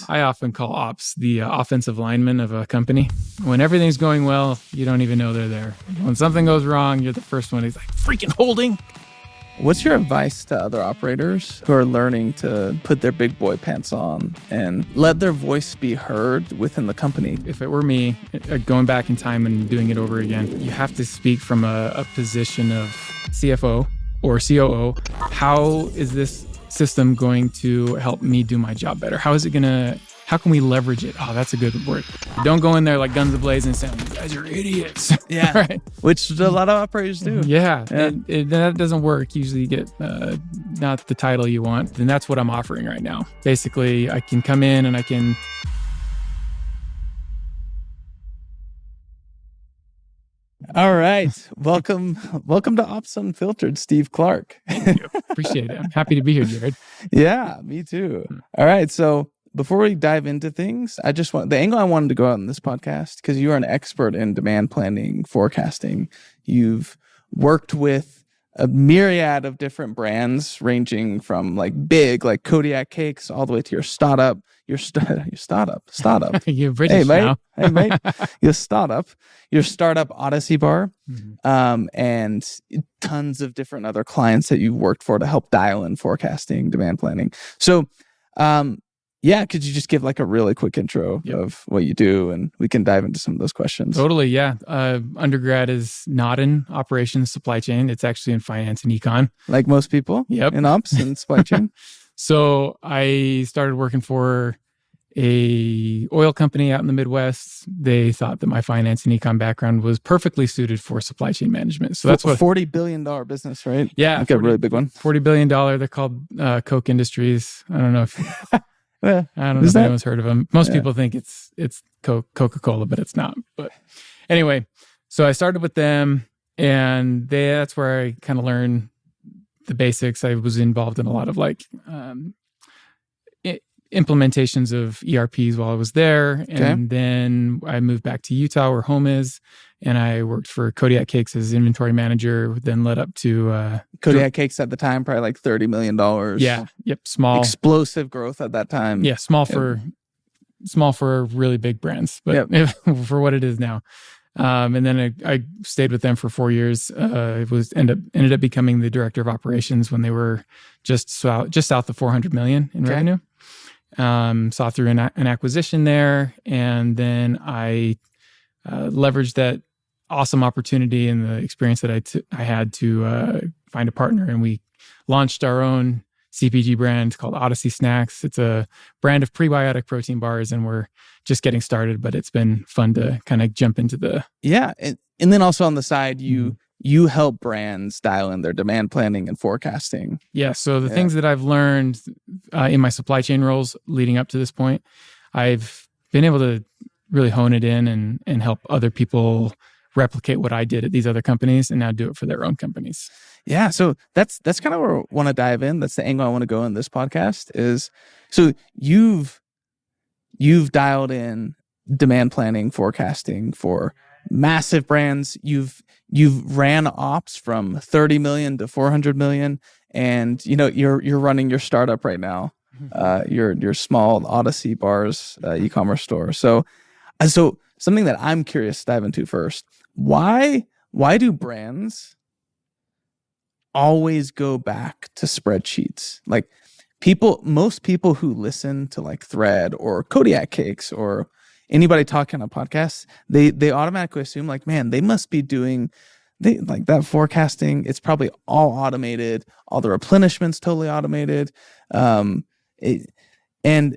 I often call ops the offensive lineman of a company. When everything's going well, you don't even know they're there. When something goes wrong, you're the first one who's like, freaking holding. What's your advice to other operators who are learning to put their big boy pants on and let their voice be heard within the company? If it were me, going back in time and doing it over again, you have to speak from a position of CFO or COO. How is this system going to help me do my job better? How can we leverage it? Oh, that's a good word. Don't go in there like guns ablaze and say, you guys are idiots. Yeah. Right? Which a lot of operators do. Yeah. That doesn't work. Usually you get not the title you want. And that's what I'm offering right now. Basically, I can come in and I can... All right. Welcome to Ops Unfiltered, Steve Clark. Thank you. Appreciate it. I'm happy to be here, Jared. Yeah, me too. All right. So before we dive into things, the angle I wanted to go out in this podcast, because you are an expert in demand planning, forecasting. You've worked with a myriad of different brands, ranging from big, like Kodiak cakes, all the way to your startup. Your startup. You're British now. Hey, mate. Your startup Odyssey bar, and tons of different other clients that you've worked for to help dial in forecasting, demand planning. So, could you just give a really quick intro of what you do, and we can dive into some of those questions? Totally, yeah. Undergrad is not in operations supply chain. It's actually in finance and econ. Like most people in ops and supply chain. So I started working for a oil company out in the Midwest. They thought that my finance and econ background was perfectly suited for supply chain management. So that's what $40 billion business, right? Yeah, a really big one. $40 billion. They're called Koch Industries. I don't know if I don't know if anyone's heard of them. Most people think it's Coca-Cola, but it's not. But anyway, so I started with them, and that's where I kind of learned the basics. I was involved in a lot of implementations of ERPs while I was there. And then I moved back to Utah where home is. And I worked for Kodiak Cakes as inventory manager, then led up to... Kodiak Cakes at the time, probably $30 million. Yeah. Yep. Small. Explosive growth at that time. Yeah. Small for really big brands, but for what it is now. And then I stayed with them for 4 years. Ended up becoming the director of operations when they were just south of 400 million in revenue. Saw through an acquisition there, and then I leveraged that awesome opportunity and the experience that I had to find a partner, and we launched our own CPG brand called Odyssey Snacks. It's a brand of prebiotic protein bars, and we're just getting started, but it's been fun to kind of jump into the... Yeah. And then also on the side, you help brands dial in their demand planning and forecasting. Yeah. So the things that I've learned in my supply chain roles leading up to this point, I've been able to really hone it in and help other people replicate what I did at these other companies and now do it for their own companies. Yeah. So that's kind of where I want to dive in. That's the angle I want to go in this podcast is, so you've dialed in demand planning, forecasting for massive brands. You've ran ops from 30 million to 400 million, and you're running your startup right now, your small Odyssey bars e-commerce store. So something that I'm curious to dive into first: why do brands always go back to spreadsheets? Most people who listen to Thread or Kodiak Cakes or anybody talking on podcasts, they automatically assume man, they must be doing that forecasting. It's probably all automated. All the replenishment's totally automated. And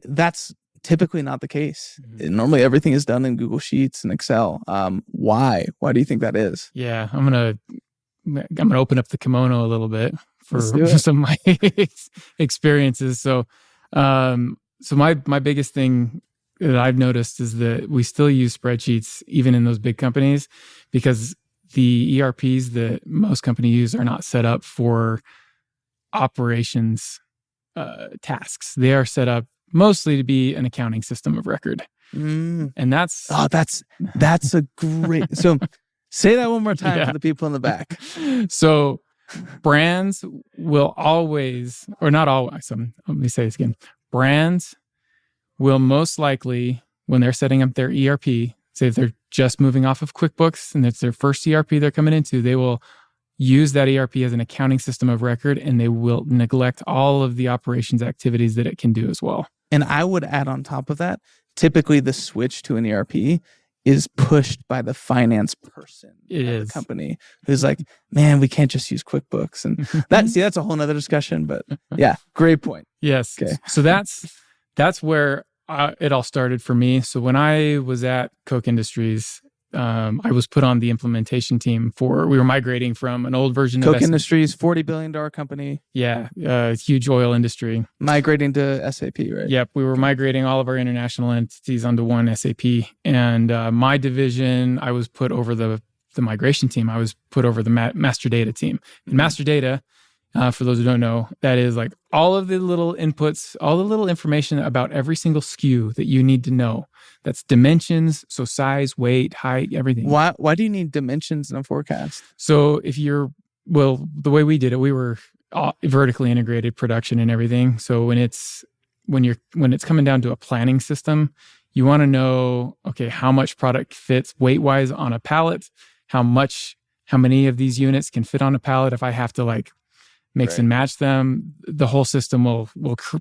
that's typically not the case. Normally everything is done in Google Sheets and Excel. Why do you think that is? Yeah, I'm gonna open up the kimono a little bit for some of my experiences. So my biggest thing that I've noticed is that we still use spreadsheets even in those big companies, because the ERPs that most companies use are not set up for operations tasks. They are set up mostly to be an accounting system of record. And that's a great... So say that one more time for the people in the back. So brands will always, or not always, let me say this again. Brands will most likely, when they're setting up their ERP, say if they're just moving off of QuickBooks and it's their first ERP they're coming into, they will use that ERP as an accounting system of record, and they will neglect all of the operations activities that it can do as well. And I would add on top of that, typically the switch to an ERP is pushed by the finance person at the company who's like, man, we can't just use QuickBooks. And that's a whole nother discussion, but yeah, great point. Yes. Okay. So that's where it all started for me. So when I was at Koch Industries, I was put on the implementation team we were migrating from an old version of Koch Industries, $40 billion company. Yeah, huge oil industry. Migrating to SAP, right? Yep, we were migrating all of our international entities onto one SAP. And my division, I was put over the migration team. I was put over the master data team. And master data, for those who don't know, that is like all of the little inputs, all the little information about every single SKU that you need to know. That's dimensions, so size, weight, height, everything. Why do you need dimensions in a forecast? So the way we did it, we were vertically integrated production and everything. So when it's coming down to a planning system, you want to know, okay, how much product fits weight-wise on a pallet, how many of these units can fit on a pallet. If I have to like mix and match them, the whole system will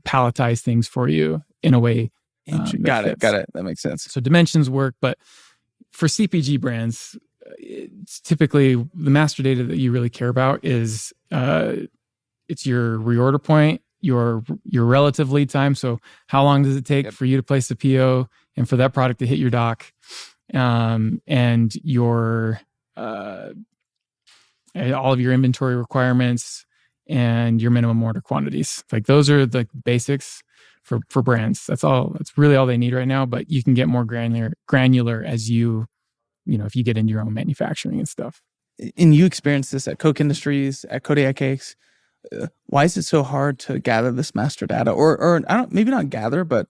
palletize things for you in a way. Got it. That makes sense. So dimensions work, but for CPG brands, it's typically the master data that you really care about is it's your reorder point, your relative lead time. So how long does it take for you to place a PO and for that product to hit your dock, and your all of your inventory requirements and your minimum order quantities. Like those are the basics for brands. That's really all they need right now, but you can get more granular as if you get into your own manufacturing and stuff. And you experienced this at Koch Industries, at Kodiak Cakes. Why is it so hard to gather this master data, or maybe not gather, but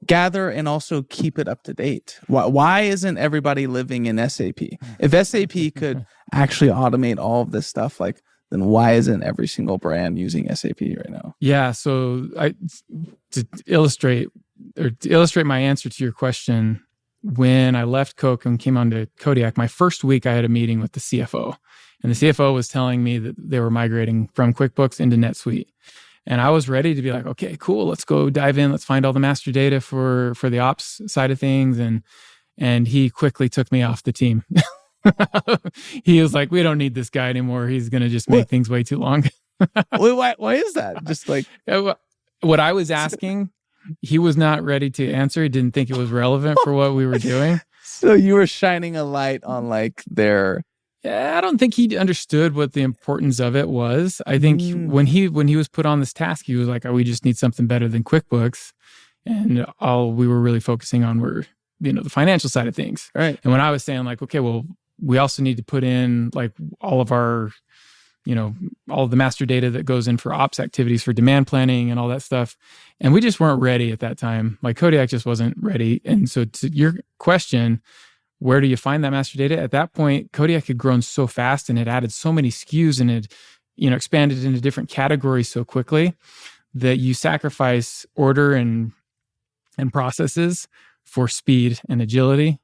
gather and also keep it up to date? Why isn't everybody living in SAP? If SAP could actually automate all of this stuff, like, then why isn't every single brand using SAP right now? Yeah. So to illustrate my answer to your question, when I left Koch and came on to Kodiak, my first week I had a meeting with the CFO. And the CFO was telling me that they were migrating from QuickBooks into NetSuite. And I was ready to be like, okay, cool, let's go dive in. Let's find all the master data for the ops side of things. And he quickly took me off the team. He was like, we don't need this guy anymore. He's going to just make things way too long. Wait, why is that? Just like what I was asking, he was not ready to answer. He didn't think it was relevant for what we were doing. So you were shining a light on like their... Yeah, I don't think he understood what the importance of it was. I think when he was put on this task, he was like, we just need something better than QuickBooks. And all we were really focusing on were, the financial side of things. Right. And when I was saying like, okay, well, we also need to put in like all of our, all of the master data that goes in for ops activities for demand planning and all that stuff. And we just weren't ready at that time. Like Kodiak just wasn't ready. And so to your question, where do you find that master data? At that point, Kodiak had grown so fast and it added so many SKUs and it, expanded into different categories so quickly that you sacrifice order and processes for speed and agility.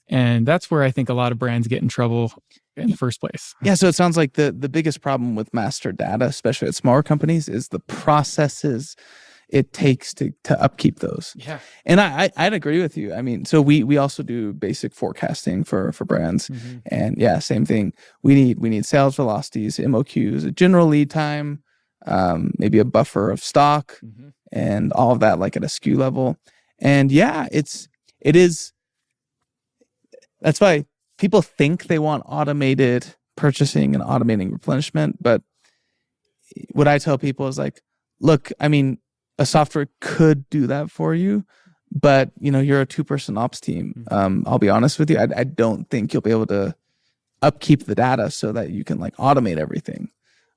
And that's where I think a lot of brands get in trouble in the first place. Yeah, so it sounds like the biggest problem with master data, especially at smaller companies, is the processes it takes to upkeep those. Yeah. And I'd agree with you. I mean, so we also do basic forecasting for brands. Mm-hmm. And yeah, same thing. We need sales velocities, MOQs, a general lead time, maybe a buffer of stock, and all of that like at a SKU level. And yeah, it is. That's why people think they want automated purchasing and automating replenishment. But what I tell people is like, look, I mean, a software could do that for you, but you're a 2-person ops team. I'll be honest with you. I don't think you'll be able to upkeep the data so that you can like automate everything.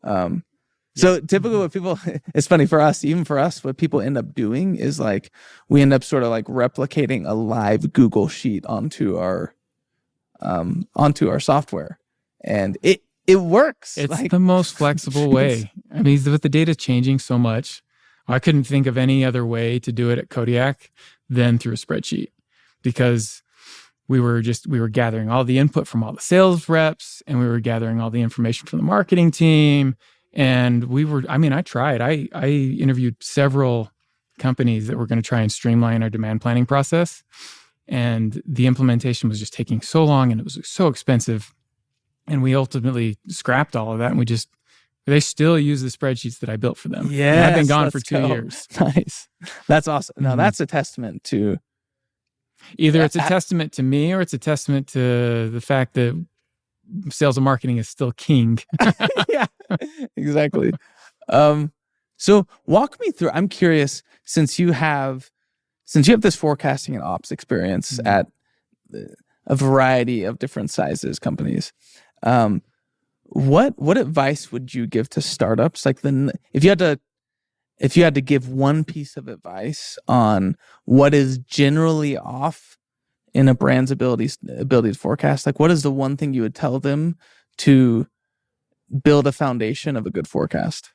So typically what people, it's funny for us, even for us, what people end up doing is like, we end up sort of like replicating a live Google sheet onto our software, and it works. It's like the most flexible way. I mean, with the data changing so much, I couldn't think of any other way to do it at Kodiak than through a spreadsheet, because we were gathering all the input from all the sales reps, and we were gathering all the information from the marketing team. And I interviewed several companies that were going to try and streamline our demand planning process. And the implementation was just taking so long, and it was so expensive. And we ultimately scrapped all of that, and they still use the spreadsheets that I built for them. Yeah, and I've been gone for 2 years. Nice. That's awesome. Now that's a testament to either it's a testament to me, or it's a testament to the fact that sales and marketing is still king. Yeah, exactly. So walk me through. I'm curious, since you have this forecasting and ops experience at a variety of different sizes companies, what advice would you give to startups? Like, if you had to give one piece of advice on what is generally off in a brand's ability to forecast, like, what is the one thing you would tell them to build a foundation of a good forecast?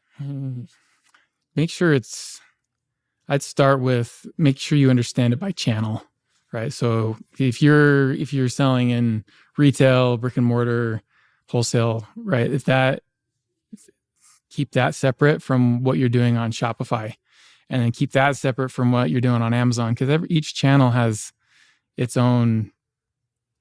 I'd start with make sure you understand it by channel, right? So if you're selling in retail, brick and mortar, wholesale, right? Keep that separate from what you're doing on Shopify, and then keep that separate from what you're doing on Amazon, because each channel has its own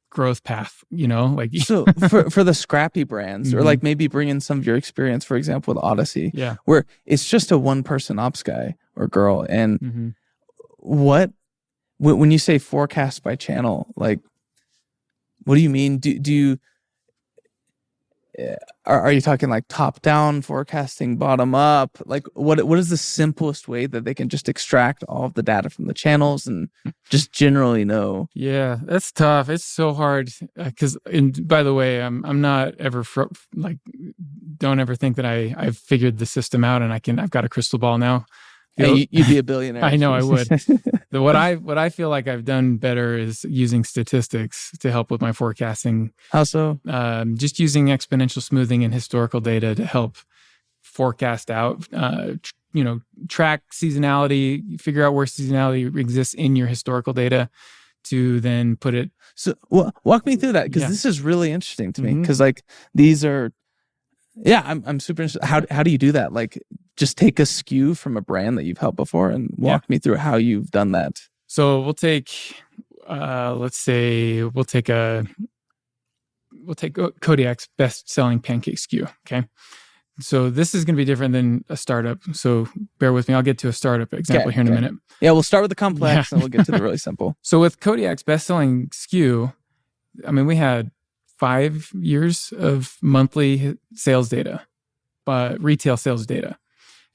growth path, like. So for the scrappy brands, or like maybe bring in some of your experience, for example, with Odyssey, where it's just a one-person ops guy or girl, and when you say forecast by channel, like, what do you mean? Do you are you talking like top-down forecasting, bottom-up? Like, what is the simplest way that they can just extract all of the data from the channels and just generally know? Yeah, that's tough. It's so hard because, by the way, I'm not ever don't ever think that I've figured the system out and I've got a crystal ball now. Hey, you'd be a billionaire. I know I would. What I feel like I've done better is using statistics to help with my forecasting. How so? Just using exponential smoothing and historical data to help forecast out, track seasonality, figure out where seasonality exists in your historical data, to then put it. So walk me through that, because this is really interesting to me, because like these are. Yeah, I'm super interested. How do you do that? Like, just take a SKU from a brand that you've helped before and walk me through how you've done that. So we'll take, Kodiak's best-selling pancake SKU. Okay, so this is going to be different than a startup. So bear with me. I'll get to a startup example here in a minute. Yeah, we'll start with the complex and we'll get to the really simple. So with Kodiak's best-selling SKU, we had 5 years of monthly sales data, but retail sales data.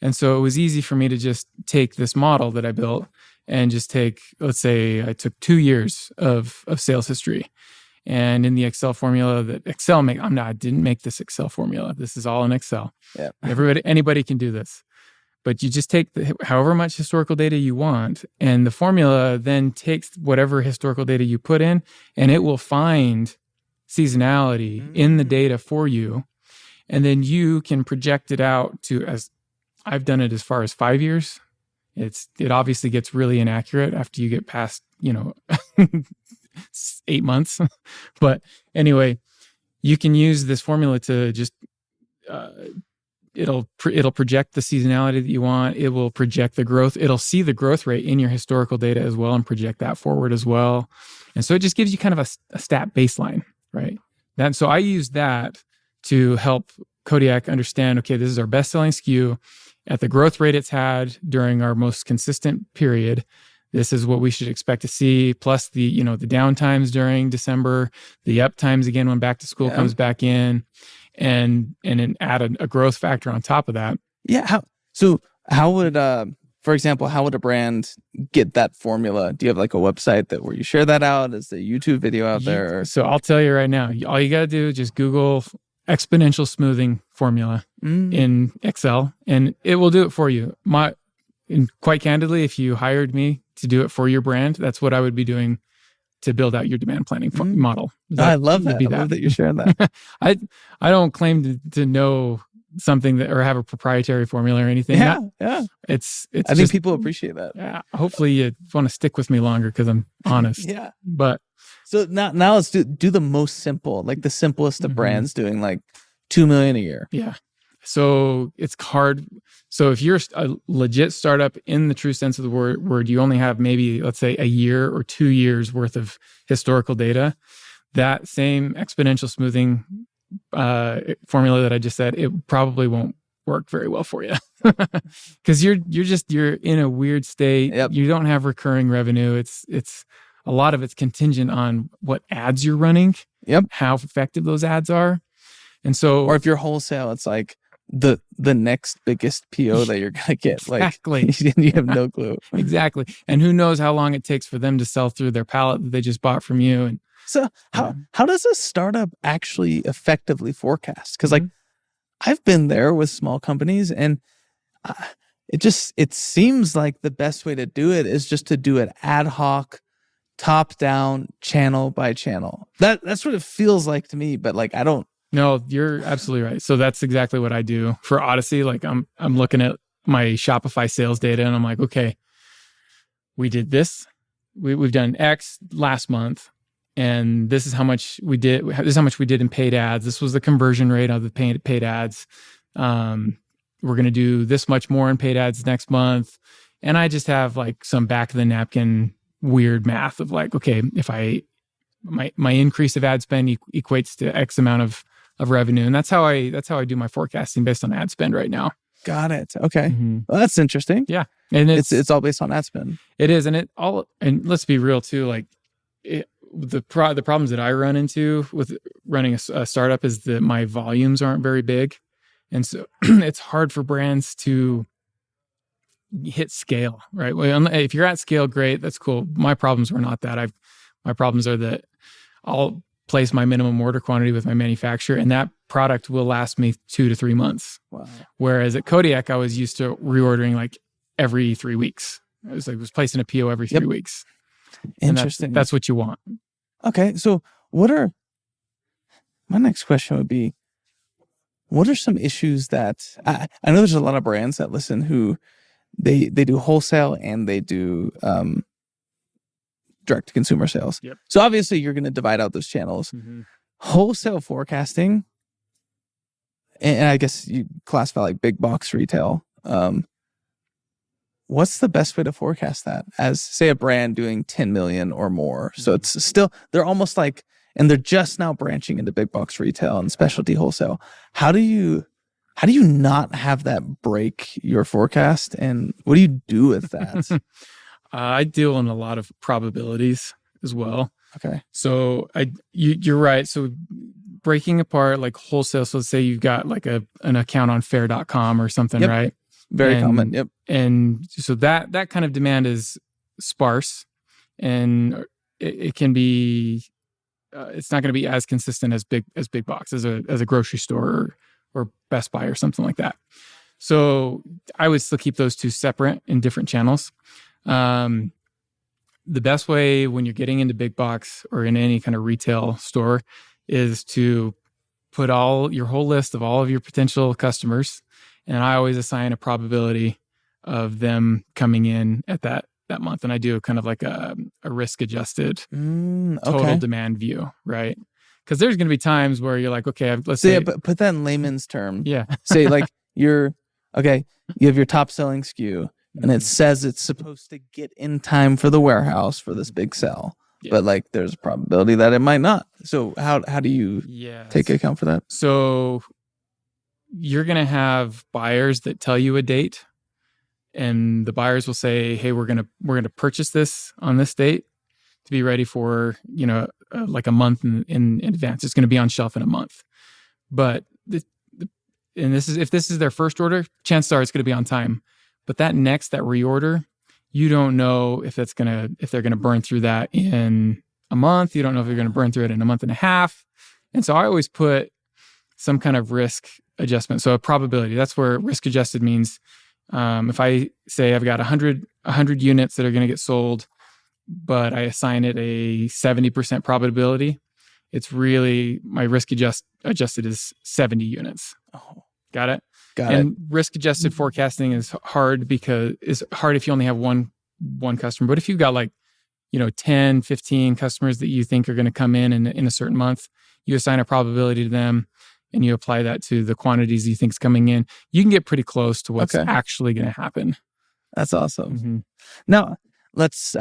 And so it was easy for me to just take this model that I built and just let's say I took 2 years of sales history. And in the Excel formula that Excel I didn't make this Excel formula. This is all in Excel. Yeah. Anybody can do this. But you just take however much historical data you want, and the formula then takes whatever historical data you put in, and it will find seasonality in the data for you, and then you can project it out to, as I've done it, as far as 5 years. It obviously gets really inaccurate after you get past 8 months, but anyway, you can use this formula to just it'll project the seasonality that you want. It will project the growth. It'll see the growth rate in your historical data as well and project that forward as well. And so it just gives you kind of a stat baseline. Right. So I use that to help Kodiak understand, okay, this is our best-selling SKU at the growth rate it's had during our most consistent period. This is what we should expect to see, plus the down times during December, the up times again when back to school comes back in, and then add a growth factor on top of that. Yeah. How would for example, how would a brand get that formula? Do you have like a website where you share that out? Is the YouTube video out there? So I'll tell you right now, all you got to do is just Google exponential smoothing formula in Excel, and it will do it for you. And quite candidly, if you hired me to do it for your brand, that's what I would be doing to build out your demand planning model. I love that. I love that you're sharing that. I don't claim to know something that, or have a proprietary formula or anything. Yeah. It's I think people appreciate that. Yeah. Hopefully you want to stick with me longer because I'm honest. Yeah. But so now let's do the most simple, like the simplest of brands doing like 2 million a year. Yeah. So it's hard. So if you're a legit startup in the true sense of the word, you only have maybe, let's say, a year or 2 years worth of historical data. That same exponential smoothing formula that I just said, it probably won't work very well for you because you're in a weird state. Yep. You don't have recurring revenue. It's a lot of it's contingent on what ads you're running. Yep. How effective those ads are. And so, or if you're wholesale, it's like the next biggest PO that you're gonna get. Exactly. Like you have no clue. Exactly. And who knows how long it takes for them to sell through their pallet that they just bought from you. And so how does a startup actually effectively forecast? Because like I've been there with small companies, and it seems like the best way to do it is just to do it ad hoc, top down, channel by channel. That's what it feels like to me. But like I don't. No, you're absolutely right. So that's exactly what I do for Odyssey. Like I'm looking at my Shopify sales data, and I'm like, okay, we did this. We've done X last month, and this is how much we did. This is how much we did in paid ads. This was the conversion rate of the paid ads. We're going to do this much more in paid ads next month. And I just have like some back of the napkin weird math of like, okay, if my increase of ad spend equates to X amount of revenue. And that's how I do my forecasting based on ad spend right now. Got it. Okay. Well, that's interesting. Yeah. And it's all based on ad spend. It is. And let's be real too. Like the problems that I run into with running a startup is that my volumes aren't very big. And so it's hard for brands to hit scale, right? Well, if you're at scale, great. That's cool. My problems were not that. My problems are that I'll place my minimum order quantity with my manufacturer, and that product will last me 2 to 3 months. Wow. Whereas at Kodiak, I was used to reordering like every 3 weeks. I was placing a PO every 3 weeks. Interesting. That's what you want. Okay. So my next question would be, what are some issues that I know there's a lot of brands that listen who they do wholesale and they do direct to consumer sales. Yep. So obviously you're going to divide out those channels. Wholesale forecasting, and I guess you classify like big box retail. What's the best way to forecast that as, say, a brand doing 10 million or more? So it's still, they're almost like, and they're just now branching into big box retail and specialty wholesale. How do you not have that break your forecast, and what do you do with that? I deal in a lot of probabilities as well. Okay. So you're right. So breaking apart like wholesale. So let's say you've got like an account on fair.com or something, right? Very common. Yep. And so that kind of demand is sparse, and it can be, it's not going to be as consistent as big box as a grocery store or Best Buy or something like that. So I would still keep those two separate in different channels. The best way when you're getting into big box or in any kind of retail store is to put your whole list of all of your potential customers. And I always assign a probability of them coming in at that month. And I do kind of like a risk adjusted total demand view, right? Because there's going to be times where you're like, okay, let's say. But put that in layman's term. Yeah. Say like you have your top selling SKU. And it says it's supposed to get in time for the warehouse for this big sell. Yeah. But like there's a probability that it might not. So how do you take account for that? So you're going to have buyers that tell you a date, and the buyers will say, hey, we're going to purchase this on this date to be ready for, like a month in advance. It's going to be on shelf in a month. But if this is their first order, chances are it's going to be on time. But that reorder, you don't know if they're gonna burn through that in a month. You don't know if they're gonna burn through it in a month and a half. And so I always put some kind of risk adjustment. So a probability. That's where risk adjusted means if I say I've got 100 units that are gonna get sold, but I assign it a 70% probability, it's really my risk adjusted is 70 units. Oh. Got it. Got and risk-adjusted forecasting is hard if you only have one customer. But if you've got like, 10, 15 customers that you think are going to come in a certain month, you assign a probability to them and you apply that to the quantities you think is coming in, you can get pretty close to what's actually going to happen. That's awesome. Now, let's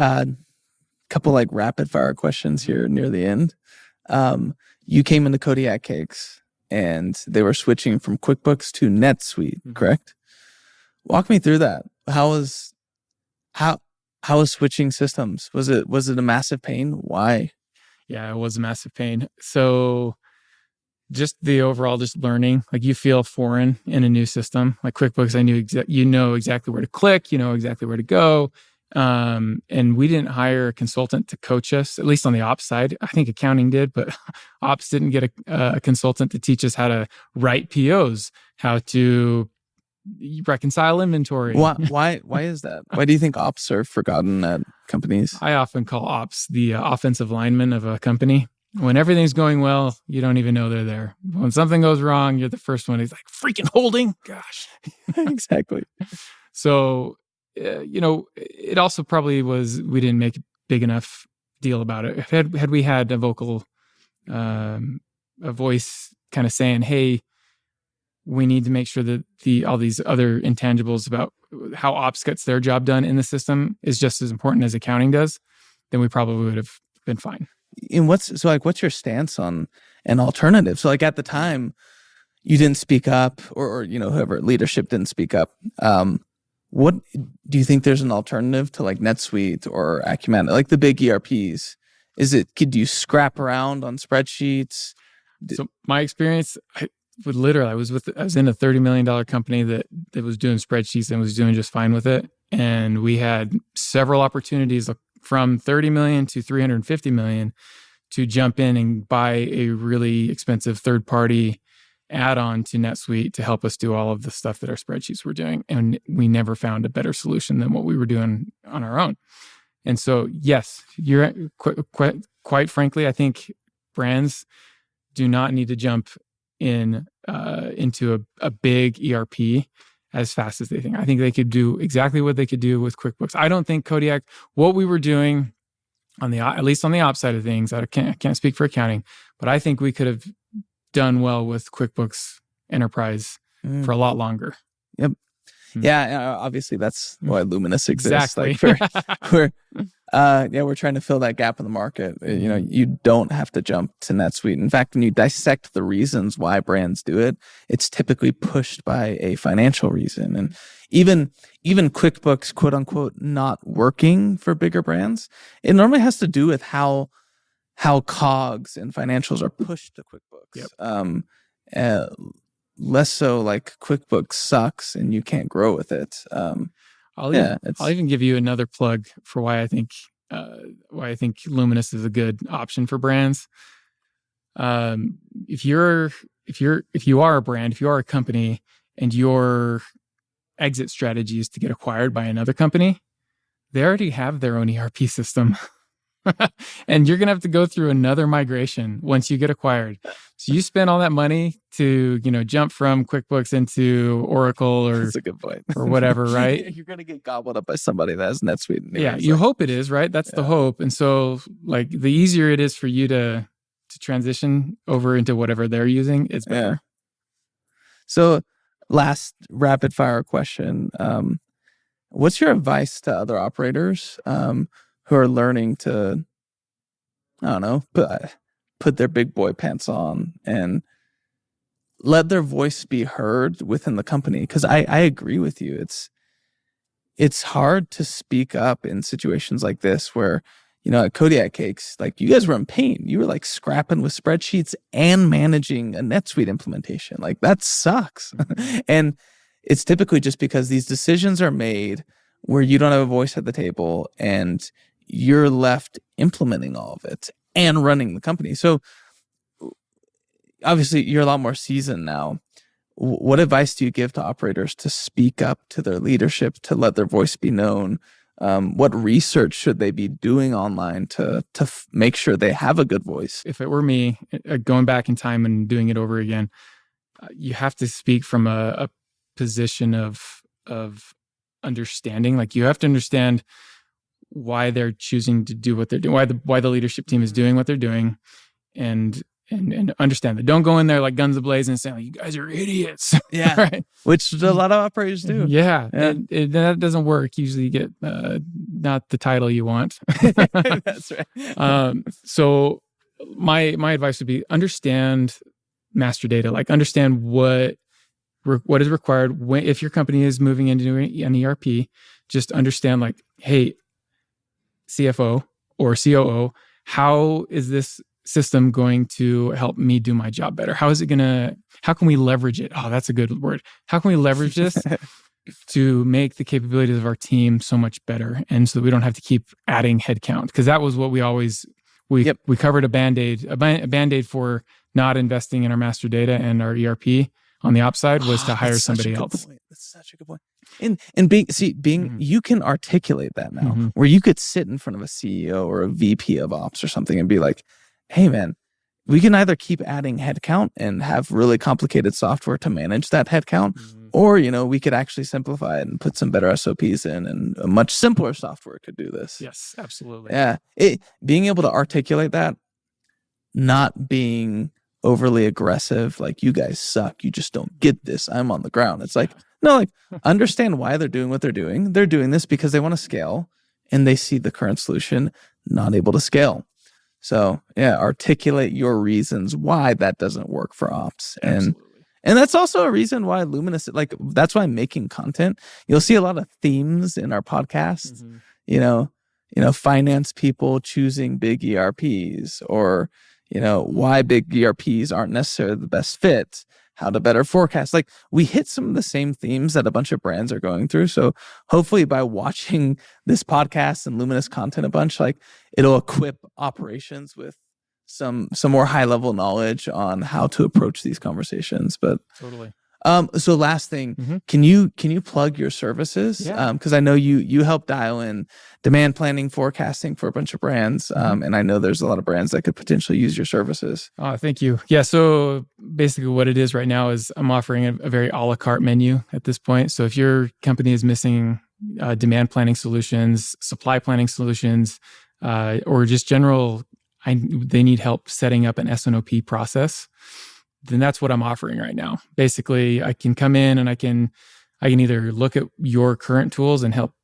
couple like rapid fire questions here near the end. You came into Kodiak Cakes and they were switching from QuickBooks to NetSuite, correct? Walk me through that. How was switching systems? Was it a massive pain? Why? Yeah, it was a massive pain. So just the overall learning, like you feel foreign in a new system. Like QuickBooks, I knew exactly where to click, exactly where to go. And we didn't hire a consultant to coach us, at least on the ops side. I think accounting did, but ops didn't get a consultant to teach us how to write POs, how to reconcile inventory. Why is that? Why do you think ops are forgotten at companies? I often call ops the offensive lineman of a company. When everything's going well, you don't even know they're there. When something goes wrong, you're the first one. He's like, freaking holding. Gosh. Exactly. So, it also probably was, we didn't make a big enough deal about it. Had we had a voice kind of saying, hey, we need to make sure that all these other intangibles about how ops gets their job done in the system is just as important as accounting does, then we probably would have been fine. And what's your stance on an alternative? So like at the time, you didn't speak up, or whoever leadership didn't speak up. What do you think there's an alternative to like NetSuite or Acumen, like the big ERPs? Could you scrap around on spreadsheets? So my experience, I was in a $30 million company that was doing spreadsheets and was doing just fine with it. And we had several opportunities from 30 million to 350 million to jump in and buy a really expensive third-party add-on to NetSuite to help us do all of the stuff that our spreadsheets were doing. And we never found a better solution than what we were doing on our own. And so, yes, you're quite frankly, I think brands do not need to jump into a big ERP as fast as they think. I think they could do exactly what they could do with QuickBooks. I don't think Kodiak, what we were doing at least on the ops side of things, I can't speak for accounting, but I think we could have done well with QuickBooks Enterprise for a lot longer. Yep. Yeah, obviously that's why Luminous exists. Exactly. Like we're trying to fill that gap in the market. You don't have to jump to NetSuite. In fact, when you dissect the reasons why brands do it, it's typically pushed by a financial reason. And even QuickBooks, quote unquote, not working for bigger brands, it normally has to do with how COGS and financials are pushed to QuickBooks. Yep. Less so like QuickBooks sucks and you can't grow with it. I'll even give you another plug for why I think Luminous is a good option for brands. If you are a brand, if you are a company, and your exit strategy is to get acquired by another company, they already have their own ERP system. And you're going to have to go through another migration once you get acquired. So you spend all that money to, jump from QuickBooks into Oracle That's a good point. or whatever, right? You're going to get gobbled up by somebody that has NetSuite. Yeah, you hope it is, right? That's the hope. And so like the easier it is for you to transition over into whatever they're using, it's better. Yeah. So last rapid fire question. What's your advice to other operators who are learning to, I don't know, put their big boy pants on and let their voice be heard within the company? Because I agree with you. It's hard to speak up in situations like this where, at Kodiak Cakes, like you guys were in pain. You were like scrapping with spreadsheets and managing a NetSuite implementation. Like that sucks. And it's typically just because these decisions are made where you don't have a voice at the table and you're left implementing all of it and running the company. So obviously you're a lot more seasoned now. What advice do you give to operators to speak up to their leadership, to let their voice be known? What research should they be doing online to make sure they have a good voice? If it were me, going back in time and doing it over again, you have to speak from a position of understanding. Like, you have to understand why they're choosing to do what they're doing, why the leadership team is doing what they're doing, and understand that. Don't go in there like guns ablazing and saying, like, you guys are idiots. Yeah. Right? Which a lot of operators do. Yeah. And that doesn't work. Usually you get not the title you want. That's right. So my advice would be understand master data, like understand what is required if your company is moving into an ERP. Just understand, like, hey, CFO or COO, how is this system going to help me do my job better? How can we leverage it? Oh, that's a good word. How can we leverage this to make the capabilities of our team so much better? And so we don't have to keep adding headcount, because that was what we covered a Band-Aid for not investing in our master data and our ERP on the ops side was to hire somebody else. That's such a good point. And being you can articulate that now, where you could sit in front of a CEO or a VP of ops or something and be like, hey man, we can either keep adding headcount and have really complicated software to manage that headcount, or, we could actually simplify it and put some better SOPs in, and a much simpler software could do this. Yes, absolutely. Yeah. Being able to articulate that, not being overly aggressive, like, you guys suck, you just don't get this, I'm on the ground. It's like, no, like, understand why they're doing what they're doing. They're doing this because they want to scale, and they see the current solution not able to scale. So yeah, articulate your reasons why that doesn't work for ops. And that's also a reason why Luminous, like, that's why I'm making content. You'll see a lot of themes in our podcast, finance people choosing big ERPs, or, why big ERPs aren't necessarily the best fit, how to better forecast. Like, we hit some of the same themes that a bunch of brands are going through. So hopefully by watching this podcast and Luminous content a bunch, like, it'll equip operations with some more high level knowledge on how to approach these conversations. But totally. So last thing, can you plug your services? Yeah. Because I know you help dial in demand planning, forecasting for a bunch of brands, and I know there's a lot of brands that could potentially use your services. Oh, thank you. Yeah. So basically, what it is right now is I'm offering a very a la carte menu at this point. So if your company is missing demand planning solutions, supply planning solutions, or just general, they need help setting up an S&OP process, then that's what I'm offering right now. Basically, I can come in and I can either look at your current tools and help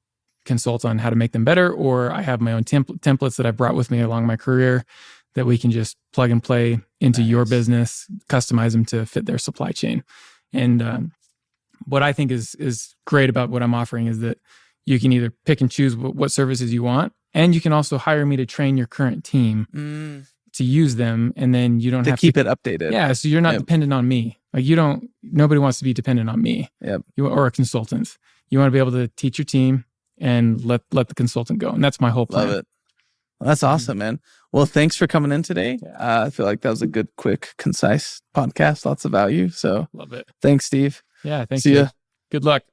consult on how to make them better, or I have my own templates that I brought with me along my career that we can just plug and play into your business, customize them to fit their supply chain. And what I think is great about what I'm offering is that you can either pick and choose what services you want, and you can also hire me to train your current team to use them, and then you don't have to keep it updated. Yeah, so you're not dependent on me. Like, nobody wants to be dependent on me. Yep. Or a consultant. You want to be able to teach your team and let the consultant go. And that's my whole plan. Love it. Well, that's awesome, man. Well, thanks for coming in today. I feel like that was a good, quick, concise podcast. Lots of value. So love it. Thanks, Steve. Yeah, thanks. See ya. Good luck.